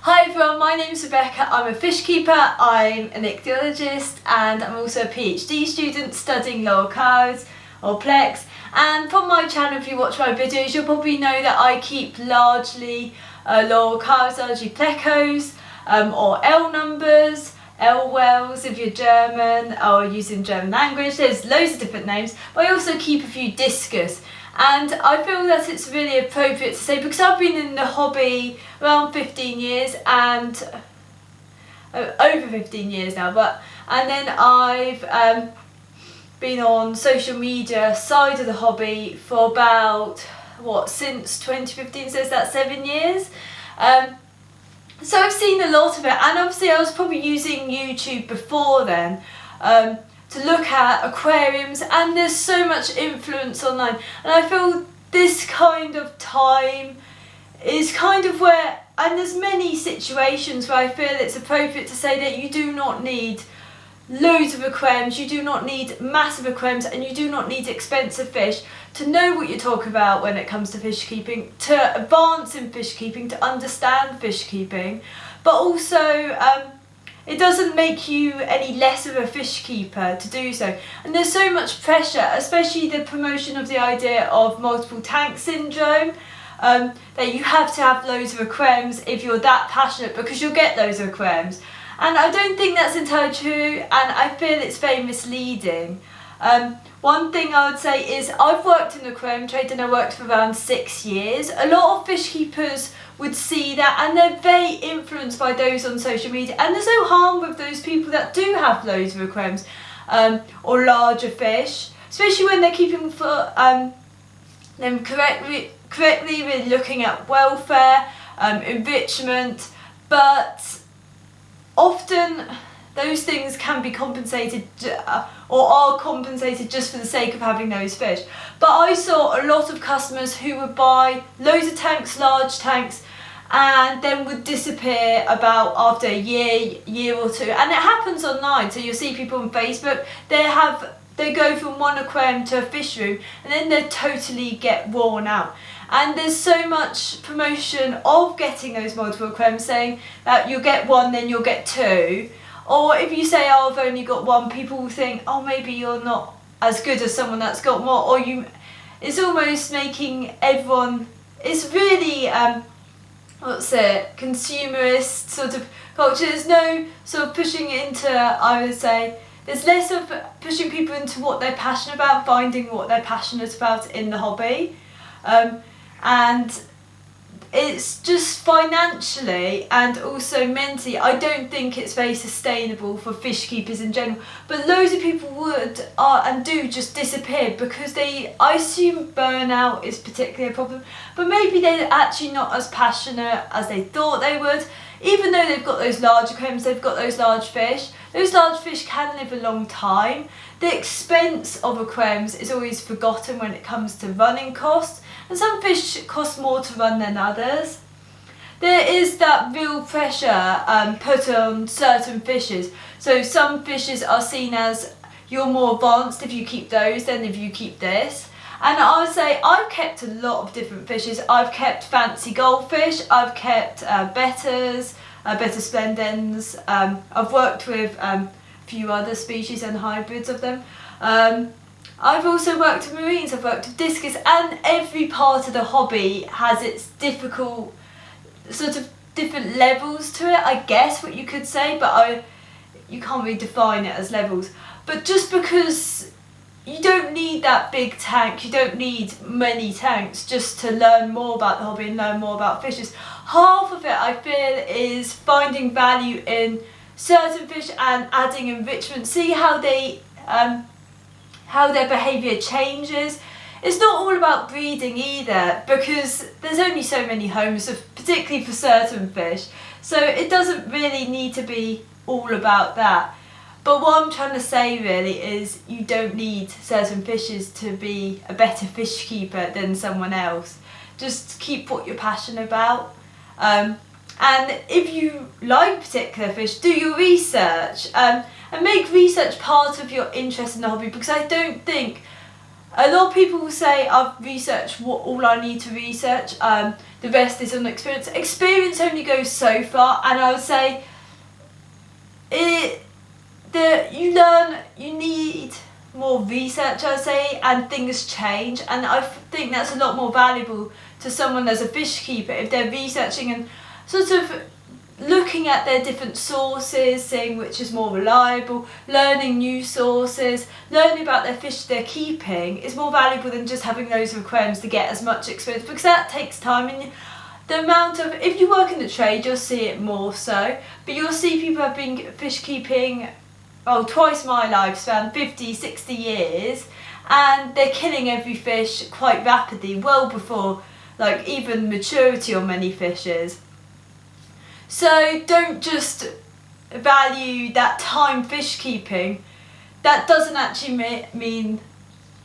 Hi everyone, my name is Rebecca. I'm a fish keeper, I'm an ichthyologist, and I'm also a PhD student studying lower cows or plecs. And from my channel, if you watch my videos, you'll probably know that I keep largely lower cows, largely plecos, or L numbers, L wells if you're German or using German language. There's loads of different names, but I also keep a few discus. And I feel that it's really appropriate to say, because I've been in the hobby around 15 years and over 15 years now, and then I've been on social media side of the hobby for about, since 2015, so that's 7 years. So I've seen a lot of it, and obviously I was probably using YouTube before then to look at aquariums, and there's so much influence online, and I feel this kind of time is kind of where, and there's many situations where I feel it's appropriate to say that you do not need loads of aquariums, you do not need massive aquariums, and you do not need expensive fish to know what you're talking about when it comes to fish keeping, to advance in fish keeping, to understand fish keeping, but also it doesn't make you any less of a fish keeper to do so. And there's so much pressure, especially the promotion of the idea of multiple tank syndrome, that you have to have loads of aquariums if you're that passionate, because you'll get loads of aquariums. And I don't think that's entirely true, and I feel it's very misleading. One thing I would say is I've worked in the aquarium trade, and I worked for around 6 years. A lot of fish keepers would see that, and they're very influenced by those on social media, and there's no harm with those people that do have loads of aquariums or larger fish, especially when they're keeping for them correctly, really looking at welfare, enrichment, but often those things can be compensated or are compensated just for the sake of having those fish. But I saw a lot of customers who would buy loads of tanks, large tanks, and then would disappear about after a year or two. And it happens online, so you'll see people on Facebook, they go from one aquarium to a fish room, and then they totally get worn out. And there's so much promotion of getting those multiple aquariums, saying that you'll get one, then you'll get two. Or if you say, oh, I've only got one, people will think, oh, maybe you're not as good as someone that's got more. Or it's almost making everyone, it's really, consumerist sort of culture. There's no sort of pushing into, I would say, there's less of pushing people into what they're passionate about, finding what they're passionate about in the hobby. And it's just financially and also mentally, I don't think it's very sustainable for fish keepers in general. But loads of people would and do just disappear because I assume burnout is particularly a problem, but maybe they're actually not as passionate as they thought they would. Even though they've got those large aquariums, they've got those large fish can live a long time. The expense of aquariums is always forgotten when it comes to running costs, and some fish cost more to run than others. There is that real pressure put on certain fishes. So some fishes are seen as you're more advanced if you keep those than if you keep this. And I would say I've kept a lot of different fishes. I've kept fancy goldfish, I've kept betters, betta splendens. I've worked with a few other species and hybrids of them. I've also worked with marines, I've worked with discus, and every part of the hobby has its difficult, sort of different levels to it, I guess what you could say, but you can't really define it as levels. But just because you don't need that big tank, you don't need many tanks just to learn more about the hobby and learn more about fishes. Half of it, I feel, is finding value in certain fish and adding enrichment, see how their behaviour changes. It's not all about breeding either, because there's only so many homes, particularly for certain fish, so it doesn't really need to be all about that. But what I'm trying to say really is you don't need certain fishes to be a better fish keeper than someone else. Just keep what you're passionate about. And if you like particular fish, do your research and make research part of your interest in the hobby, because I don't think, a lot of people will say I've researched what all I need to research. the rest is on experience. Experience only goes so far, and I would say you need more research, I would say, and things change, and I think that's a lot more valuable to someone as a fish keeper if they're researching and sort of looking at their different sources, seeing which is more reliable, learning new sources, learning about their fish they're keeping is more valuable than just having loads of aquariums to get as much experience, because that takes time. And the amount of, if you work in the trade, you'll see it more so, but you'll see people have been fish keeping twice my lifespan, 50, 60 years, and they're killing every fish quite rapidly, well before like even maturity on many fishes. So don't just value that time fish keeping. That doesn't actually mean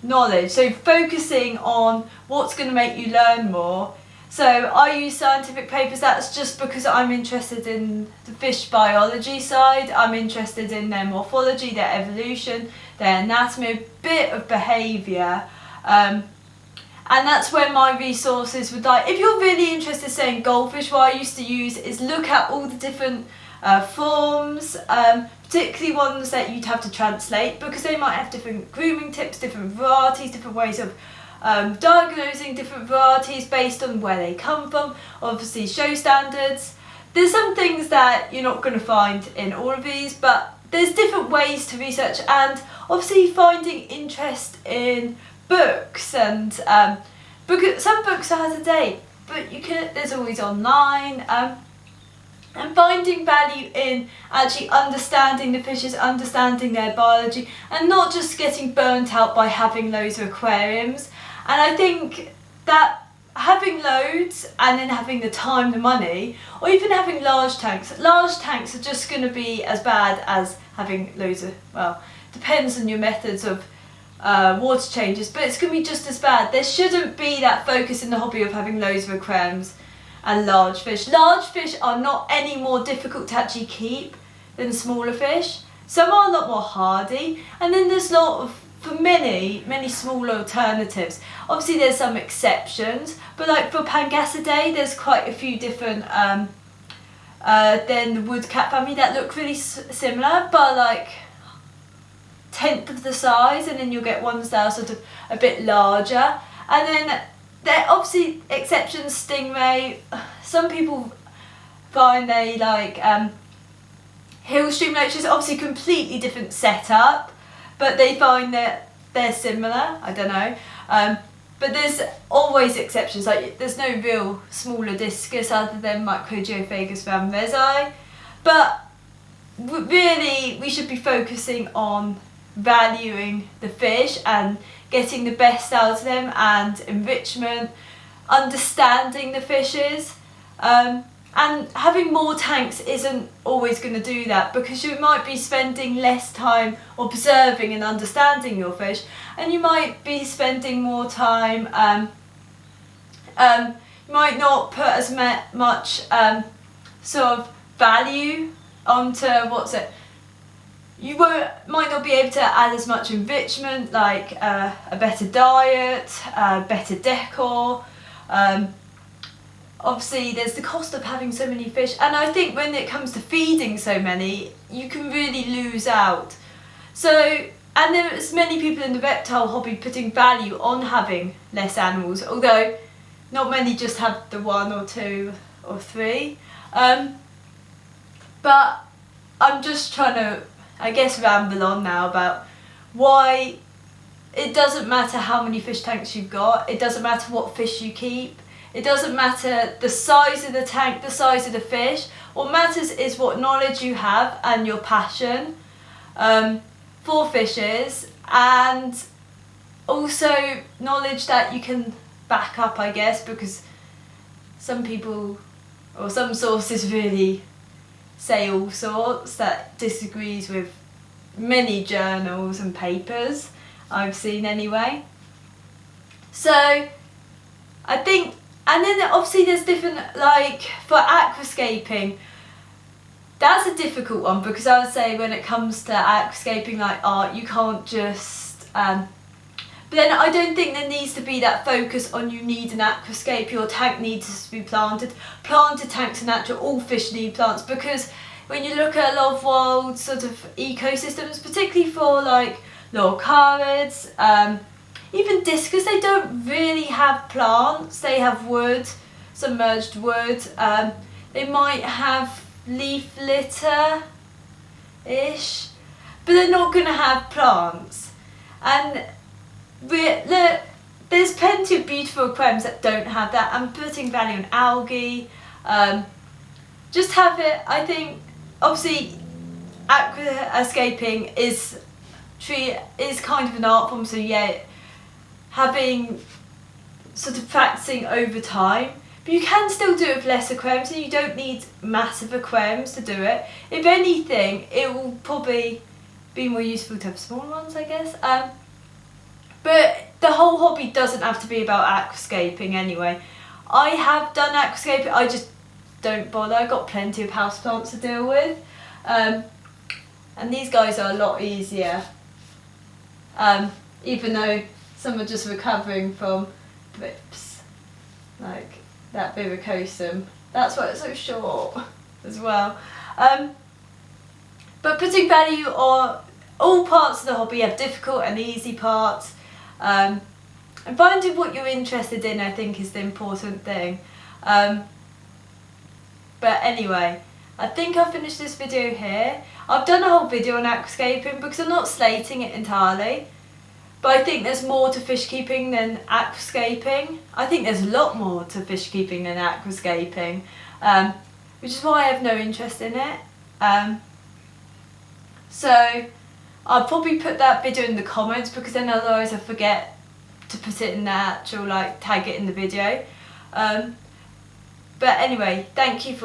knowledge. So focusing on what's going to make you learn more. So I use scientific papers. That's just because I'm interested in the fish biology side. I'm interested in their morphology, their evolution, their anatomy, a bit of behaviour. And that's where my resources would lie. If you're really interested, say, in goldfish, what I used to use is look at all the different forms, particularly ones that you'd have to translate, because they might have different grooming tips, different varieties, different ways of diagnosing different varieties based on where they come from, obviously show standards. There's some things that you're not going to find in all of these, but there's different ways to research, and obviously finding interest in books, and some books are out of date, but there's always online, and finding value in actually understanding the fishes, understanding their biology, and not just getting burnt out by having loads of aquariums. And I think that having loads and then having the time, the money, or even having large tanks are just going to be as bad as having loads of, depends on your methods of water changes, but it's going to be just as bad. There shouldn't be that focus in the hobby of having loads of aquariums and large fish. Large fish are not any more difficult to actually keep than smaller fish. Some are a lot more hardy, and then there's for many smaller alternatives. Obviously there's some exceptions, but like for Pangasidae there's quite a few different than the woodcat family that look really similar, but like 1/10 of the size, and then you'll get ones that are sort of a bit larger. And then there are obviously exceptions. Stingray, some people find they like hill stream loaches, obviously completely different setup, but they find that they're similar. I don't know, but there's always exceptions. Like there's no real smaller discus other than Microgeophagus van Vezai, but really we should be focusing on valuing the fish and getting the best out of them, and enrichment, understanding the fishes, and having more tanks isn't always going to do that, because you might be spending less time observing and understanding your fish, and you might be spending more time, you might not put as much sort of value onto you might not be able to add as much enrichment, like a better diet, better decor. Obviously there's the cost of having so many fish, and I think when it comes to feeding so many, you can really lose out. So, and there's many people in the reptile hobby putting value on having less animals, although not many just have the 1 or 2 or 3. But I'm just trying to, I guess, ramble on now about why it doesn't matter how many fish tanks you've got, it doesn't matter what fish you keep, it doesn't matter the size of the tank, the size of the fish. What matters is what knowledge you have and your passion for fishes, and also knowledge that you can back up, I guess, because some people or some sources really say all sorts that disagrees with many journals and papers I've seen anyway. So I think, and then obviously there's different, like for aquascaping, that's a difficult one, because I would say when it comes to aquascaping like art, you can't just But then I don't think there needs to be that focus on you need an aquascape, your tank needs to be planted. Planted tanks are natural, all fish need plants, because when you look at a lot of wild sort of ecosystems, particularly for like lorcarids, even discus, they don't really have plants. They have wood, submerged wood. They might have leaf litter-ish, but they're not going to have plants. And there's plenty of beautiful aquariums that don't have that. I'm putting value on algae. Just have it. I think obviously aquascaping is kind of an art form, so yeah, having sort of practicing over time, but you can still do it with less aquariums, and you don't need massive aquariums to do it. If anything, it will probably be more useful to have smaller ones, I guess. But the whole hobby doesn't have to be about aquascaping anyway. I have done aquascaping, I just don't bother. I've got plenty of houseplants to deal with. And these guys are a lot easier. Even though some are just recovering from drips. Like that Viricosum. That's why it's so short as well. But putting value on all parts of the hobby, have difficult and easy parts. And finding what you're interested in, I think, is the important thing. But anyway, I think I'll finish this video here. I've done a whole video on aquascaping because I'm not slating it entirely. But I think there's more to fish keeping than aquascaping. I think there's a lot more to fish keeping than aquascaping, which is why I have no interest in it. So I'll probably put that video in the comments, because then otherwise I forget to put it in the actual, like, tag it in the video. But anyway, thank you for